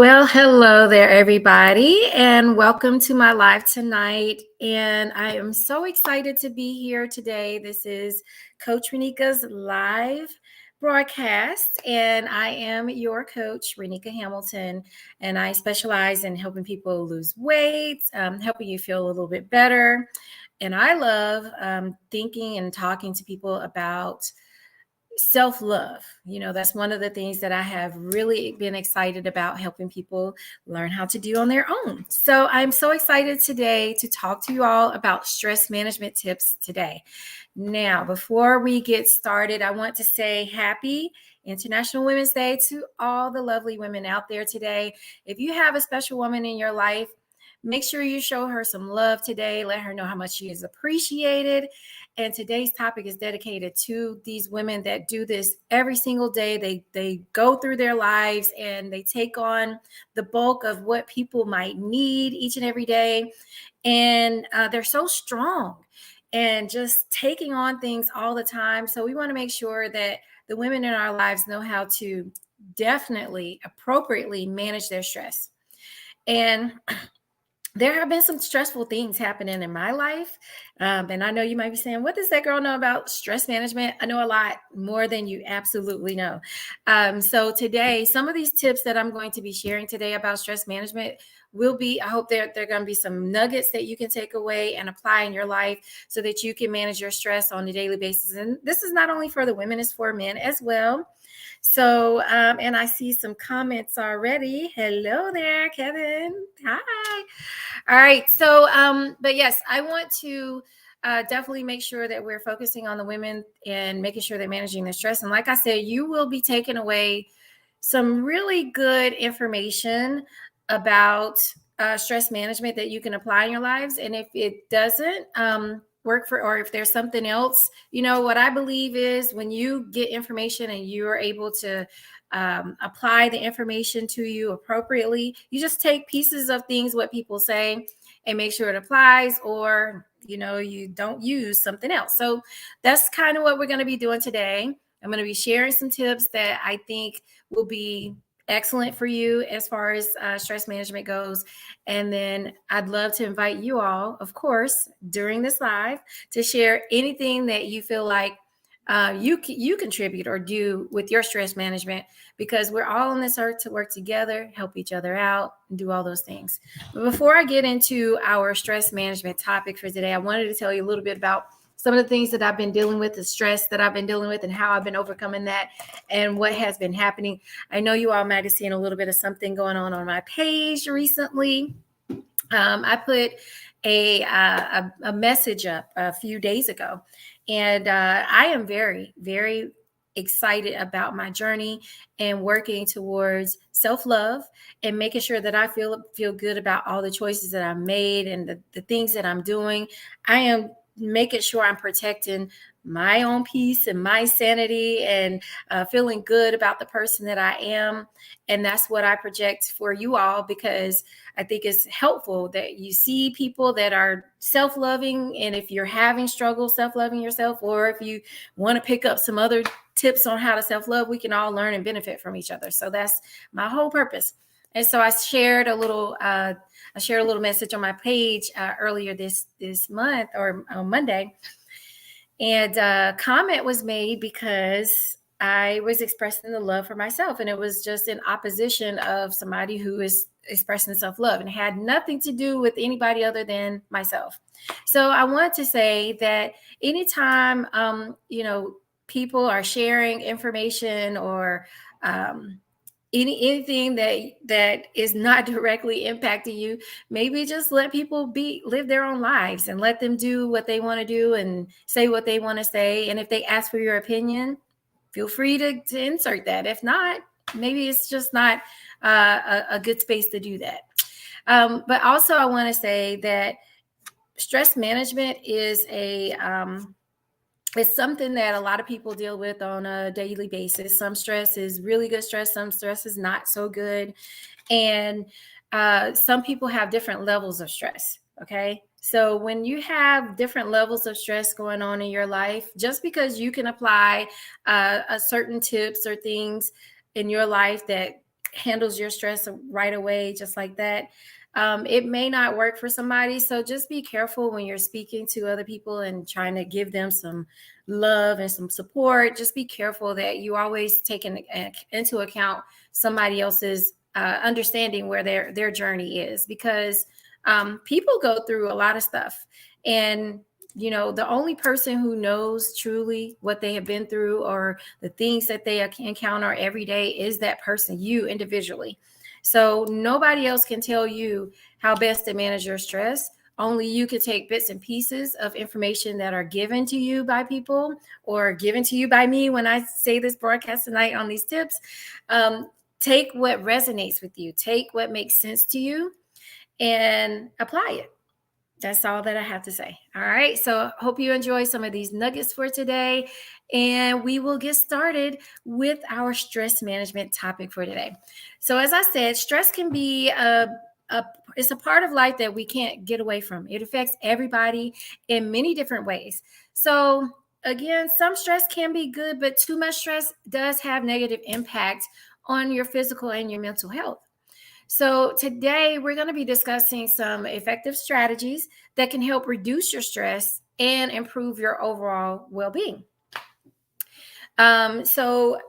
Well, hello there, everybody, and welcome to my live tonight. And I am so excited to be here today. This is Coach Renika's live broadcast, and I am your coach, Renika Hamilton, and I specialize in helping people lose weight, helping you feel a little bit better. And I love thinking and talking to people about self-love. That's one of the things that I have really been excited about helping people learn how to do on their own. So I'm so excited today to talk to you all about stress management tips today. Now, before we get started, I want to say happy International Women's Day to all the lovely women out there today. If you have a special woman in your life, make sure you show her some love today. Let her know how much she is appreciated. And today's topic is dedicated to these women that do this every single day. They go through their lives and they take on the bulk of what people might need each and every day. And they're so strong and just taking on things all the time. So we want to make sure that the women in our lives know how to definitely appropriately manage their stress. And there have been some stressful things happening in my life. And I know you might be saying, what does that girl know about stress management? I know a lot more than you absolutely know. So today, some of these tips that I'm going to be sharing today about stress management I hope they're going to be some nuggets that you can take away and apply in your life so that you can manage your stress on a daily basis. And this is not only for the women, it's for men as well. So, and I see some comments already. Hello there, Kevin. Hi. All right. So, but yes, I want to definitely make sure that we're focusing on the women and making sure they're managing their stress. And like I said, you will be taking away some really good information about stress management that you can apply in your lives. And if it doesn't work or if there's something else, what I believe is when you get information and you are able to apply the information to you appropriately, you just take pieces of things, what people say, and make sure it applies, or you don't use something else. So that's kind of what we're going to be doing today. I'm going to be sharing some tips that I think will be excellent for you as far as stress management goes. And then I'd love to invite you all, of course, during this live to share anything that you feel like you contribute or do with your stress management, because we're all on this earth to work together, help each other out, and do all those things. But before I get into our stress management topic for today, I wanted to tell you a little bit about some of the things that I've been dealing with, the stress that I've been dealing with, and how I've been overcoming that and what has been happening. I know you all might have seen a little bit of something going on my page recently. I put a message up a few days ago, and I am very, very excited about my journey and working towards self-love and making sure that I feel good about all the choices that I've made and the things that I'm doing. I am making sure I'm protecting my own peace and my sanity and feeling good about the person that I am. And that's what I project for you all, because I think it's helpful that you see people that are self-loving. And if you're having struggles self-loving yourself, or if you want to pick up some other tips on how to self-love, we can all learn and benefit from each other. So that's my whole purpose. And so I shared a little message on my page earlier this month, or on Monday. And a comment was made because I was expressing the love for myself, and it was just in opposition of somebody who is expressing self-love, and it had nothing to do with anybody other than myself. So I want to say that anytime, people are sharing information or anything that is not directly impacting you, maybe just let people live their own lives and let them do what they want to do and say what they want to say. And if they ask for your opinion, feel free to insert that. If not, maybe it's just not a good space to do that. But also I want to say that stress management is it's something that a lot of people deal with on a daily basis. Some stress is really good stress. Some stress is not so good. And some people have different levels of stress. Okay. So when you have different levels of stress going on in your life, just because you can apply a certain tips or things in your life that handles your stress right away, just like that. It may not work for somebody. So just be careful when you're speaking to other people and trying to give them some love and some support. Just be careful that you always take into account somebody else's understanding where their journey is, because people go through a lot of stuff. And the only person who knows truly what they have been through or the things that they encounter every day is that person, you individually. So nobody else can tell you how best to manage your stress. Only you can take bits and pieces of information that are given to you by people or given to you by me when I say this broadcast tonight on these tips. Take what resonates with you, take what makes sense to you, and apply it. That's all that I have to say. All right. So hope you enjoy some of these nuggets for today. And we will get started with our stress management topic for today. So as I said, stress can be it's a part of life that we can't get away from. It affects everybody in many different ways. So again, some stress can be good, but too much stress does have negative impact on your physical and your mental health. So today we're going to be discussing some effective strategies that can help reduce your stress and improve your overall well-being. So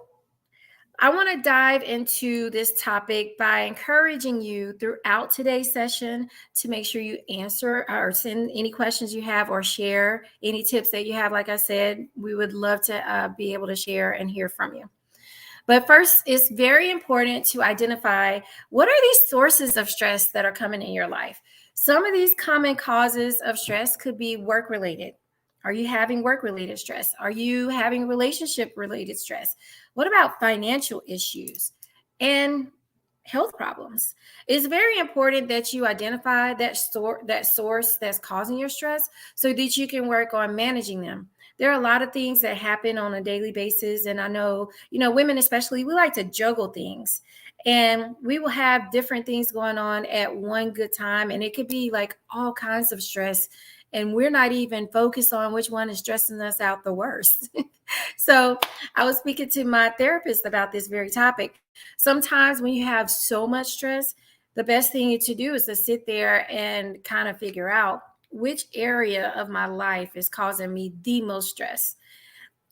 I want to dive into this topic by encouraging you throughout today's session to make sure you answer or send any questions you have or share any tips that you have. Like I said, we would love to be able to share and hear from you. But first, it's very important to identify what are these sources of stress that are coming in your life. Some of these common causes of stress could be work-related. Are you having work-related stress? Are you having relationship-related stress? What about financial issues and health problems? It's very important that you identify that source that's causing your stress so that you can work on managing them. There are a lot of things that happen on a daily basis. And I know, women especially, we like to juggle things. And we will have different things going on at one good time. And it could be like all kinds of stress. And we're not even focused on which one is stressing us out the worst. So I was speaking to my therapist about this very topic. Sometimes when you have so much stress, the best thing to do is to sit there and kind of figure out which area of my life is causing me the most stress.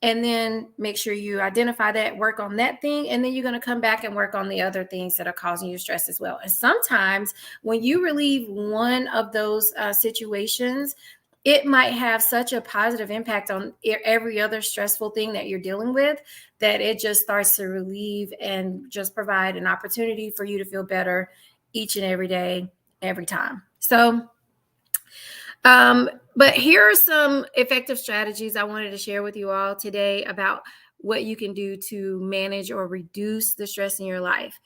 And then make sure you identify that, work on that thing, and then you're going to come back and work on the other things that are causing you stress as well. And sometimes when you relieve one of those situations, it might have such a positive impact on every other stressful thing that you're dealing with that it just starts to relieve and just provide an opportunity for you to feel better each and every day, every time. So, but here are some effective strategies I wanted to share with you all today about what you can do to manage or reduce the stress in your life.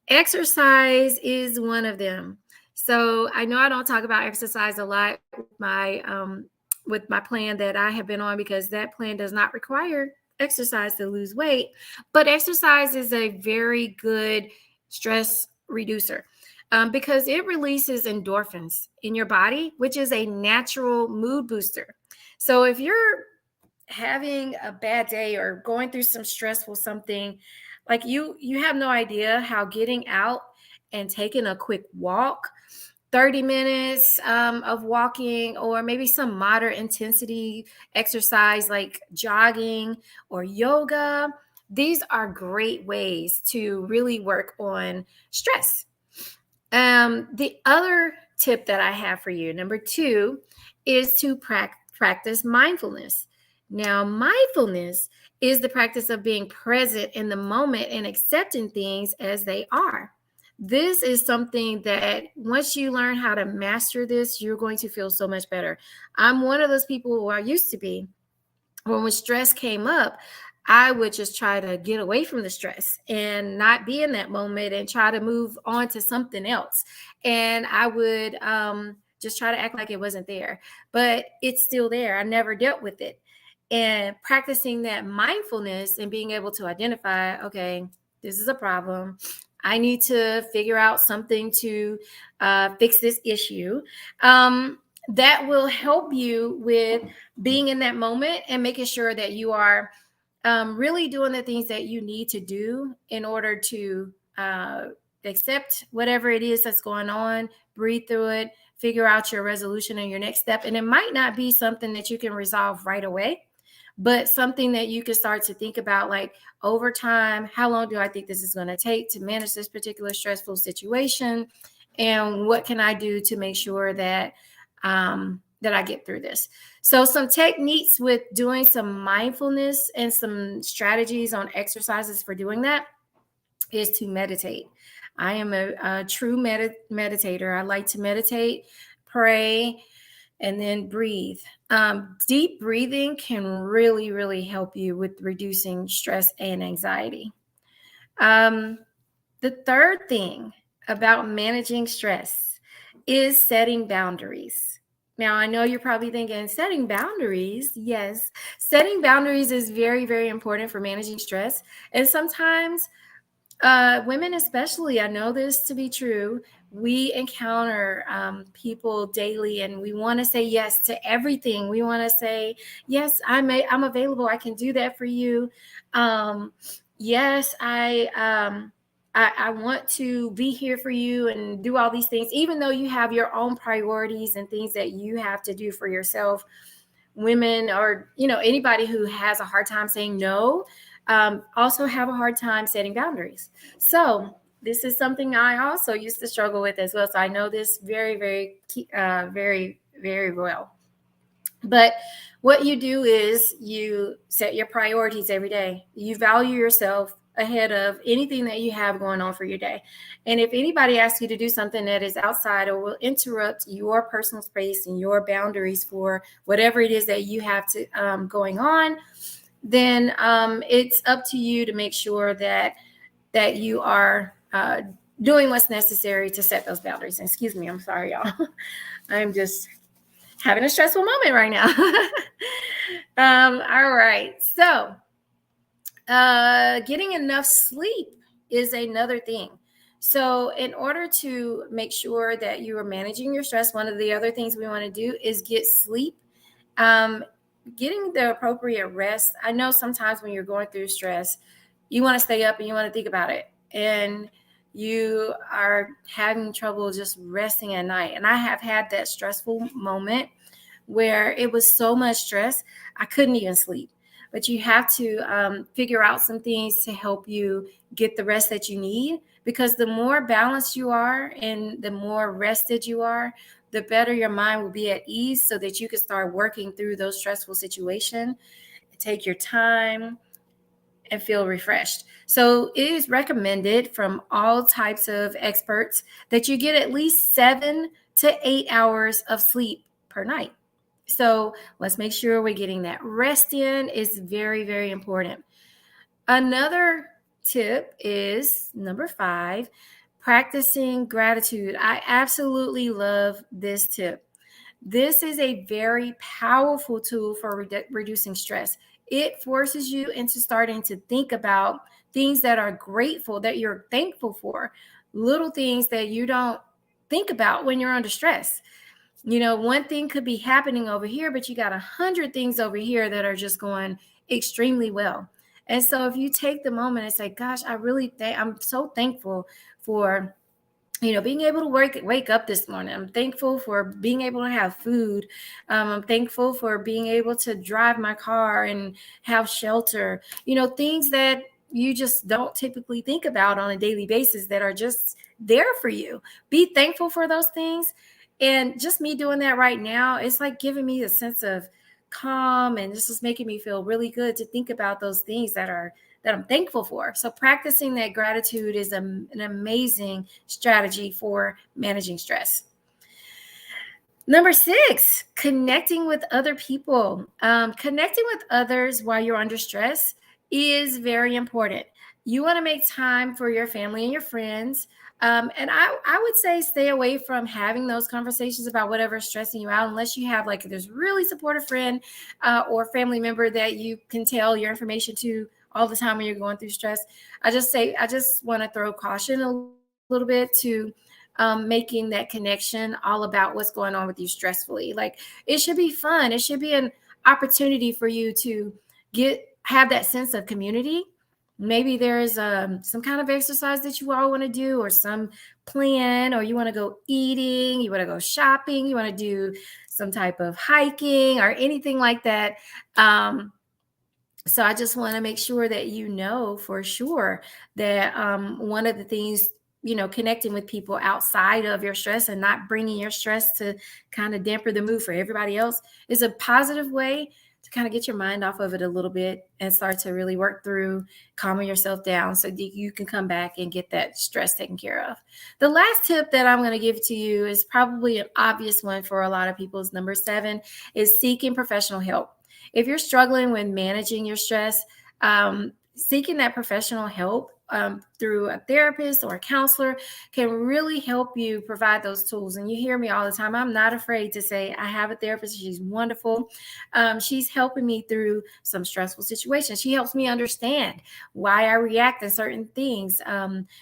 Exercise is one of them. So I know I don't talk about exercise a lot with my plan that I have been on, because that plan does not require exercise to lose weight, but exercise is a very good stress reducer. Because it releases endorphins in your body, which is a natural mood booster. So if you're having a bad day or going through some stressful something, like you have no idea how getting out and taking a quick walk, 30 minutes of walking, or maybe some moderate intensity exercise like jogging or yoga, these are great ways to really work on stress. The other tip that I have for you, number 2, is to practice mindfulness. Now, mindfulness is the practice of being present in the moment and accepting things as they are. This is something that once you learn how to master this, you're going to feel so much better. I'm one of those people who I used to be. When stress came up, I would just try to get away from the stress and not be in that moment and try to move on to something else. And I would just try to act like it wasn't there, but it's still there. I never dealt with it. And practicing that mindfulness and being able to identify, okay, this is a problem. I need to figure out something to fix this issue. That will help you with being in that moment and making sure that you are really doing the things that you need to do in order to uh, accept whatever it is that's going on, breathe through it, figure out your resolution and your next step. And it might not be something that you can resolve right away, but something that you can start to think about, like over time, how long do I think this is going to take to manage this particular stressful situation? And what can I do to make sure that that I get through this? So some techniques with doing some mindfulness and some strategies on exercises for doing that is to meditate. I am a true meditator. I like to meditate, pray, and then breathe. Deep breathing can really, really help you with reducing stress and anxiety. Um, the third thing about managing stress is setting boundaries. Now, I know you're probably thinking, setting boundaries. Yes, setting boundaries is very, very important for managing stress. And sometimes women, especially, I know this to be true. We encounter people daily, and we want to say yes to everything. We want to say, "Yes, I'm available. I can do that for you." Yes, I want to be here for you and do all these things, even though you have your own priorities and things that you have to do for yourself. Women, or anybody who has a hard time saying no, also have a hard time setting boundaries. So this is something I also used to struggle with as well. So I know this very, very, very, very well. But what you do is you set your priorities every day. You value yourself ahead of anything that you have going on for your day. And if anybody asks you to do something that is outside or will interrupt your personal space and your boundaries for whatever it is that you have to going on, then it's up to you to make sure that you are doing what's necessary to set those boundaries. And excuse me, I'm sorry, y'all. I'm just having a stressful moment right now. All right. So getting enough sleep is another thing. So in order to make sure that you are managing your stress, one of the other things we want to do is get sleep. Getting the appropriate rest. I know sometimes when you're going through stress, you want to stay up and you want to think about it. And you are having trouble just resting at night. And I have had that stressful moment where it was so much stress, I couldn't even sleep. But you have to figure out some things to help you get the rest that you need, because the more balanced you are and the more rested you are, the better your mind will be at ease, so that you can start working through those stressful situations, take your time, and feel refreshed. So it is recommended from all types of experts that you get at least 7 to 8 hours of sleep per night. So let's make sure we're getting that rest in. Is very, very important. Another tip is number 5, practicing gratitude. I absolutely love this tip. This is a very powerful tool for reducing stress. It forces you into starting to think about things that are grateful, that you're thankful for, little things that you don't think about when you're under stress. One thing could be happening over here, but you got 100 things over here that are just going extremely well. And so if you take the moment and say, gosh, I'm so thankful for being able to wake up this morning. I'm thankful for being able to have food. I'm thankful for being able to drive my car and have shelter. Things that you just don't typically think about on a daily basis that are just there for you. Be thankful for those things. And just me doing that right now, it's like giving me a sense of calm, and this is making me feel really good to think about those things that I'm thankful for. So practicing that gratitude is an amazing strategy for managing stress. Number 6, connecting with other people. Connecting with others while you're under stress is very important. You want to make time for your family and your friends. And I would say stay away from having those conversations about whatever's stressing you out, unless you have this really supportive friend or family member that you can tell your information to all the time when you're going through stress. I just want to throw caution a little bit to making that connection all about what's going on with you stressfully. It should be fun. It should be an opportunity for you to have that sense of community. Maybe there's some kind of exercise that you all want to do, or some plan, or you want to go eating, you want to go shopping, you want to do some type of hiking or anything like that. So I just want to make sure that you know for sure that one of the things, connecting with people outside of your stress and not bringing your stress to kind of damper the mood for everybody else is a positive way to kind of get your mind off of it a little bit and start to really work through calming yourself down so that you can come back and get that stress taken care of. The last tip that I'm going to give to you is probably an obvious one for a lot of people. Is number 7 is seeking professional help. If you're struggling with managing your stress, seeking that professional help through a therapist or a counselor can really help you provide those tools. And you hear me all the time. I'm not afraid to say I have a therapist. She's wonderful. She's helping me through some stressful situations. She helps me understand why I react in certain things,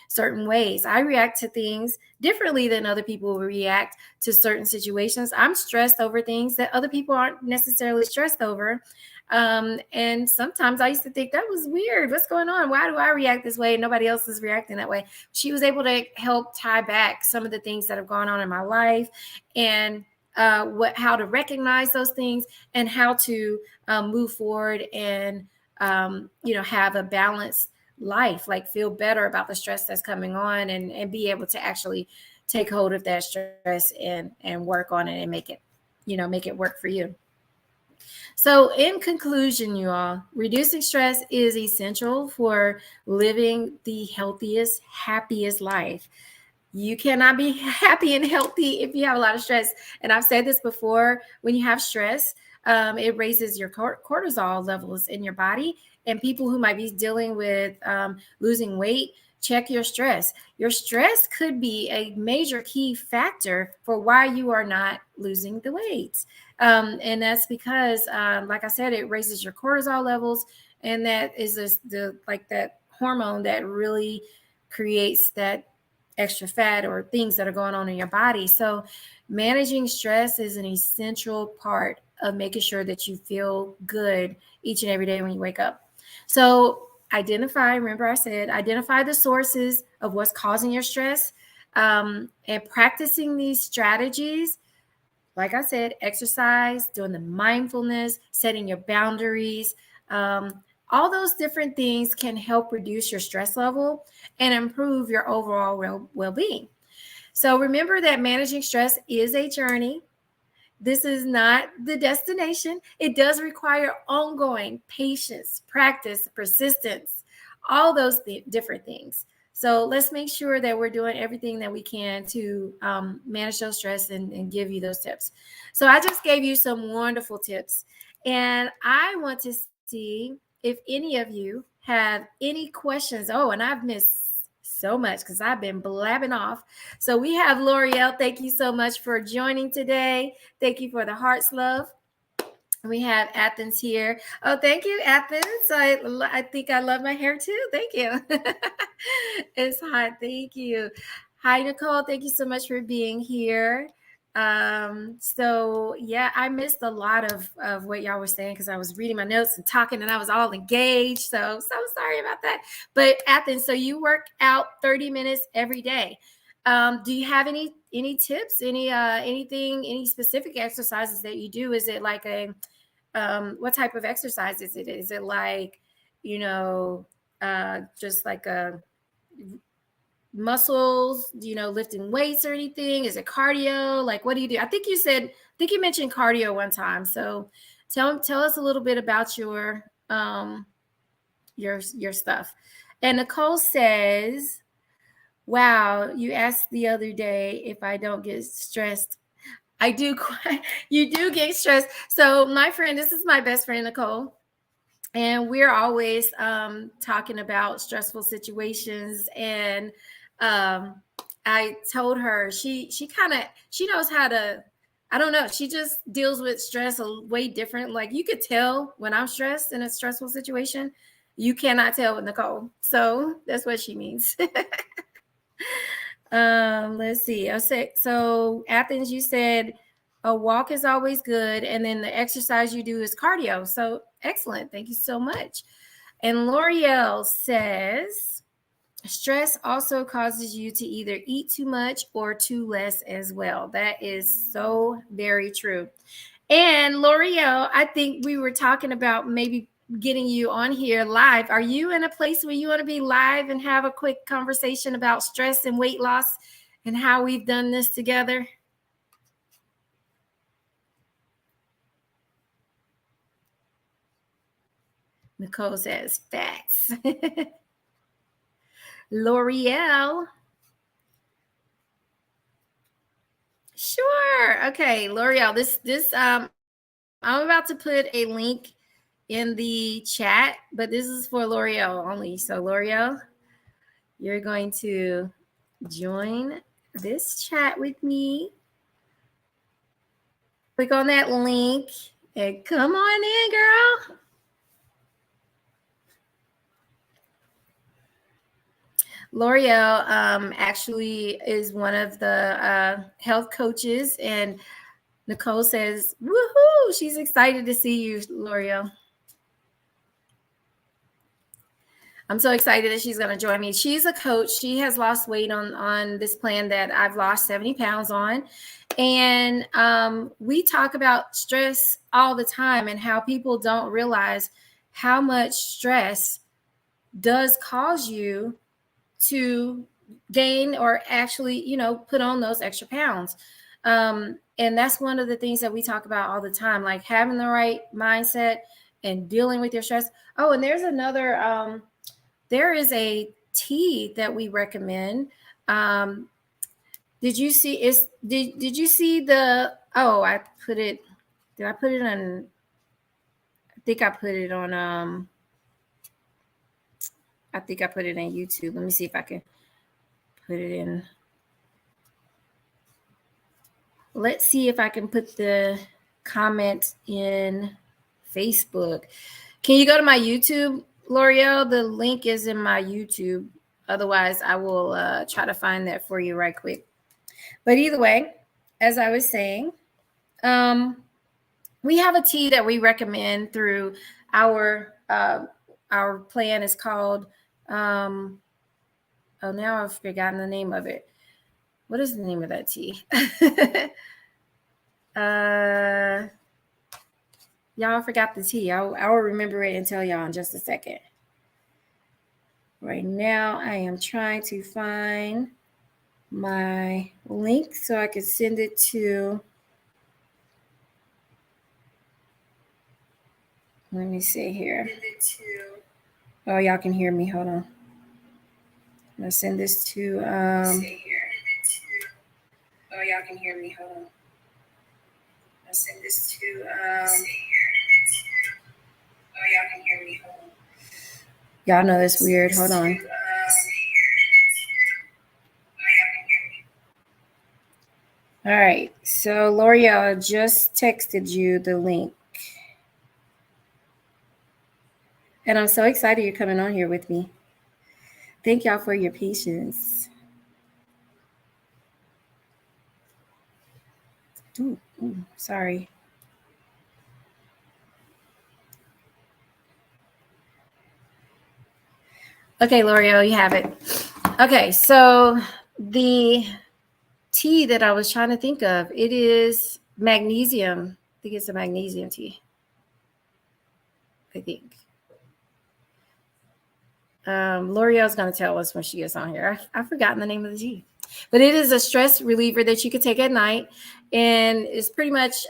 certain ways. I react to things differently than other people react to certain situations. I'm stressed over things that other people aren't necessarily stressed over. And sometimes I used to think that was weird. What's going on? Why do I react this way and nobody else is reacting that way? She was able to help tie back some of the things that have gone on in my life, and how to recognize those things, and how to move forward and have a balanced life, like feel better about the stress that's coming on, and be able to actually take hold of that stress and work on it and make it work for you. So, in conclusion, you all, reducing stress is essential for living the healthiest, happiest life. You cannot be happy and healthy if you have a lot of stress. And I've said this before, when you have stress, it raises your cortisol levels in your body. And people who might be dealing with losing weight, check your stress. Your stress could be a major key factor for why you are not losing the weight. And that's because, like I said, it raises your cortisol levels. And that is that hormone that really creates that extra fat or things that are going on in your body. So managing stress is an essential part of making sure that you feel good each and every day when you wake up. So remember I said, identify the sources of what's causing your stress, and practicing these strategies. Like I said, exercise, doing the mindfulness, setting your boundaries, all those different things can help reduce your stress level and improve your overall well-being. So remember that managing stress is a journey. This is not the destination. It does require ongoing patience, practice, persistence, all those different things. So let's make sure that we're doing everything that we can to manage those stress and give you those tips. So I just gave you some wonderful tips. And I want to see if any of you have any questions. Oh, and I've missed so much because I've been blabbing off. So we have L'Oreal. Thank you so much for joining today. Thank you for the hearts, love. We have Athens here. Oh, thank you, Athens. I think I love my hair too. Thank you. It's hot. Thank you. Hi, Nicole. Thank you so much for being here. So yeah, I missed a lot of what y'all were saying because I was reading my notes and talking and I was all engaged. So sorry about that. But Athens, so you work out 30 minutes every day. Do you have any tips, anything, any specific exercises that you do? Is it like what type of exercise is it? Is it like, just like a muscles, lifting weights or anything? Is it cardio? Like, what do you do? I think you mentioned cardio one time. So tell us a little bit about your stuff. And Nicole says, wow, you asked the other day if I don't get stressed. I do. You do get stressed. So my friend, this is my best friend, Nicole. And we're always talking about stressful situations. And I told her she knows how to, I don't know, she just deals with stress a way different. Like you could tell when I'm stressed in a stressful situation. You cannot tell with Nicole. So that's what she means. Let's see. So Athens, you said a walk is always good, and then the exercise you do is cardio. So excellent. Thank you so much. And L'Oreal says, stress also causes you to either eat too much or too less as well. That is so very true. And L'Oreal, I think we were talking about maybe getting you on here live. Are you in a place where you want to be live and have a quick conversation about stress and weight loss and how we've done this together? Nicole says, facts. L'Oreal. Sure. Okay, L'Oreal. I'm about to put a link in the chat, but this is for L'Oreal only. So L'Oreal, you're going to join this chat with me. Click on that link and come on in, girl. L'Oreal actually is one of the health coaches, and Nicole says, woohoo, she's excited to see you, L'Oreal. I'm so excited that she's going to join me. She's a coach. She has lost weight on this plan that I've lost 70 pounds on. And we talk about stress all the time and how people don't realize how much stress does cause you to gain or actually, put on those extra pounds. And that's one of the things that we talk about all the time, like having the right mindset and dealing with your stress. Oh, and there's another, there is a tea that we recommend. Did you see did you see the, I put it, did I put it on, I think I put it on, I think I put it in YouTube. Let me see if I can put it in. Let's see if I can put the comment in Facebook. Can you go to my YouTube, L'Oreal? The link is in my YouTube. Otherwise, I will try to find that for you right quick. But either way, as I was saying, we have a tea that we recommend through our plan. Is called, now I've forgotten the name of it. What is the name of that tea? Y'all forgot the tea. I will remember it and tell y'all in just a second. Right now, I am trying to find my link so I can send it to. Let me see here. Oh, y'all can hear me. Hold on. I'm gonna send this to. Oh, y'all can hear me. Hold on. I'll send this to. Oh, y'all can hear me. Hold on. Y'all know it's weird. Hold on. All right. So L'Oreal just texted you the link. And I'm so excited you're coming on here with me. Thank y'all for your patience. Ooh, sorry. Okay, L'Oreal, you have it. Okay, so the tea that I was trying to think of, it is magnesium. I think it's a magnesium tea. I think. L'Oreal's going to tell us when she gets on here. I've forgotten the name of the tea. But it is a stress reliever that you can take at night. And it's pretty much,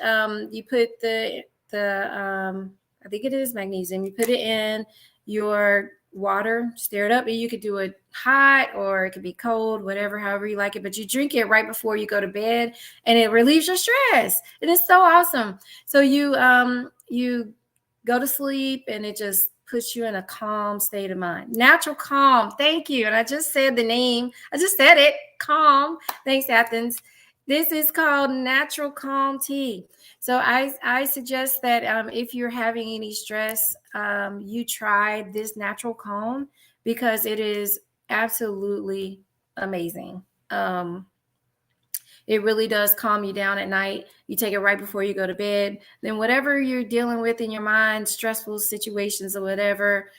you put the I think it is magnesium. You put it in your water, stir it up, and you could do it hot or it could be cold, whatever, however you like it. But you drink it right before you go to bed, and it relieves your stress. It is so awesome. So you go to sleep, and it just puts you in a calm state of mind. Natural Calm. Thank you. And I just said the name. I just said it. Calm. Thanks, Athens. This is called Natural Calm Tea. So I suggest that if you're having any stress, you try this Natural Calm, because it is absolutely amazing. It really does calm you down at night. You take it right before you go to bed. Then whatever you're dealing with in your mind, stressful situations or whatever,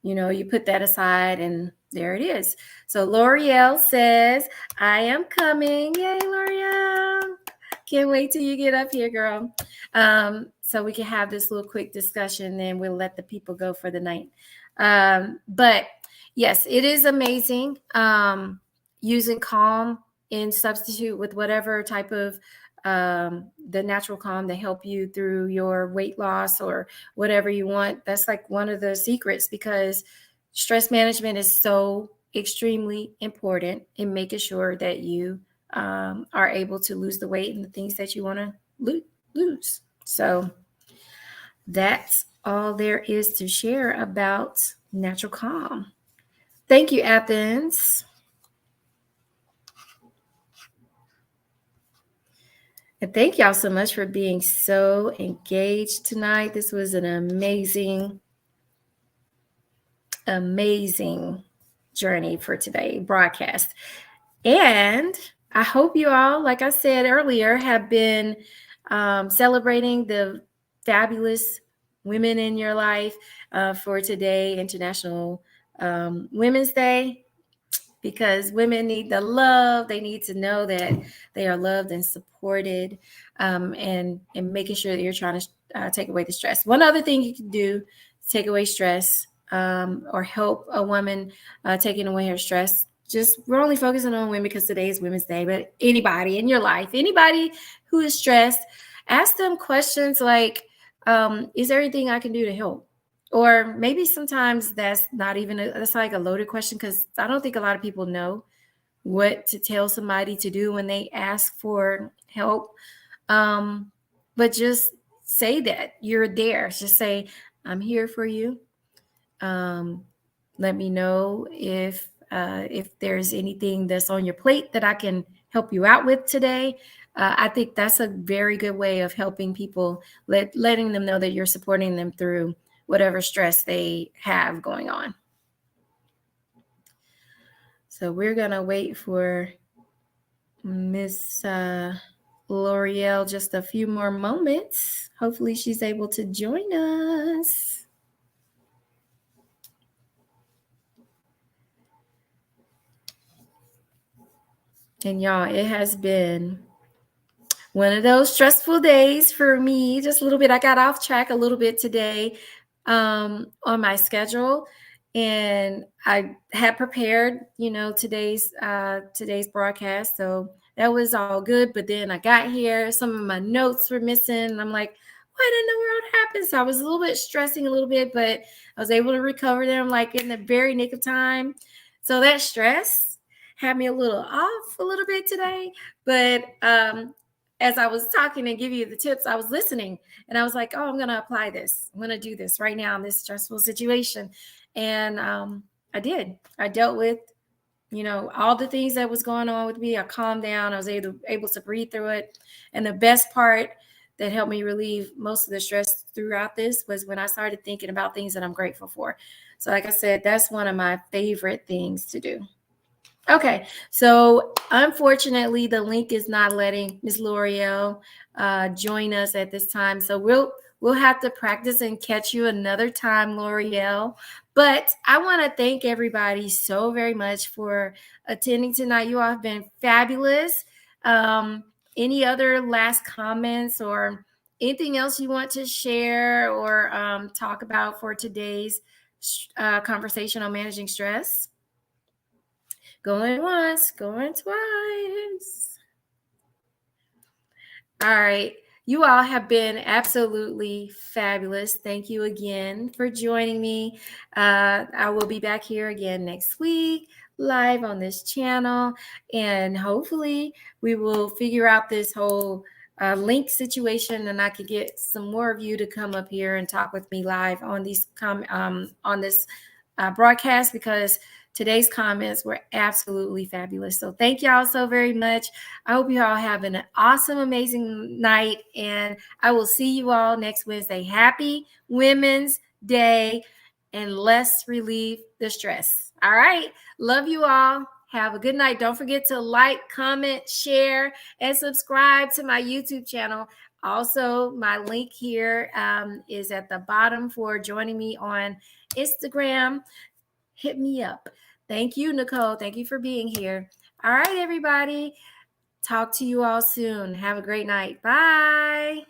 you put that aside and there it is. So L'Oreal says, I am coming. Yay, L'Oreal. Can't wait till you get up here, girl. So we can have this little quick discussion and we'll let the people go for the night. But yes, it is amazing using Calm in substitute with whatever type of the natural calm to help you through your weight loss or whatever you want. That's like one of the secrets, because stress management is so extremely important in making sure that you are able to lose the weight and the things that you want to lose. So that's all there is to share about natural calm. Thank you, Athens. And thank y'all so much for being so engaged tonight. This was an amazing journey for today broadcast. And I hope you all, like I said earlier, have been celebrating the fabulous women in your life for today, International Women's Day, because women need the love. They need to know that they are loved and supported, and making sure that you're trying to take away the stress. One other thing you can do to take away stress or help a woman taking away her stress. We're only focusing on women because today is Women's Day, but anybody in your life, anybody who is stressed, ask them questions like, is there anything I can do to help? Or maybe sometimes that's not even that's like a loaded question, because I don't think a lot of people know what to tell somebody to do when they ask for help. But just say that you're there. Just say, I'm here for you. Let me know if there's anything that's on your plate that I can help you out with today. I think that's a very good way of helping people, letting them know that you're supporting them through whatever stress they have going on. So we're going to wait for Miss L'Oreal just a few more moments. Hopefully she's able to join us. And y'all, it has been one of those stressful days for me. Just a little bit. I got off track a little bit today on my schedule, and I had prepared, today's broadcast. So that was all good. But then I got here, some of my notes were missing, and I'm like, I didn't know where it happened. So I was a little bit stressing a little bit, but I was able to recover them like in the very nick of time. So that stress had me a little off a little bit today, but as I was talking and giving you the tips, I was listening, and I was like, I'm going to apply this. I'm going to do this right now in this stressful situation. And I did. I dealt with, all the things that was going on with me. I calmed down. I was able to breathe through it. And the best part that helped me relieve most of the stress throughout this was when I started thinking about things that I'm grateful for. So like I said, that's one of my favorite things to do. Okay, so unfortunately, the link is not letting Ms. L'Oreal join us at this time. So we'll have to practice and catch you another time, L'Oreal. But I want to thank everybody so very much for attending tonight. You all have been fabulous. Any other last comments or anything else you want to share or talk about for today's conversation on managing stress? Going once, going twice. All right. You all have been absolutely fabulous. Thank you again for joining me. I will be back here again next week, live on this channel. And hopefully we will figure out this whole link situation, and I could get some more of you to come up here and talk with me live on these on this broadcast, because today's comments were absolutely fabulous. So thank y'all so very much. I hope you all have an awesome, amazing night, and I will see you all next Wednesday. Happy Women's Day, and let's relieve the stress. All right. Love you all. Have a good night. Don't forget to like, comment, share, and subscribe to my YouTube channel. Also, my link here is at the bottom for joining me on Instagram, hit me up. Thank you, Nicole. Thank you for being here. All right, everybody. Talk to you all soon. Have a great night. Bye.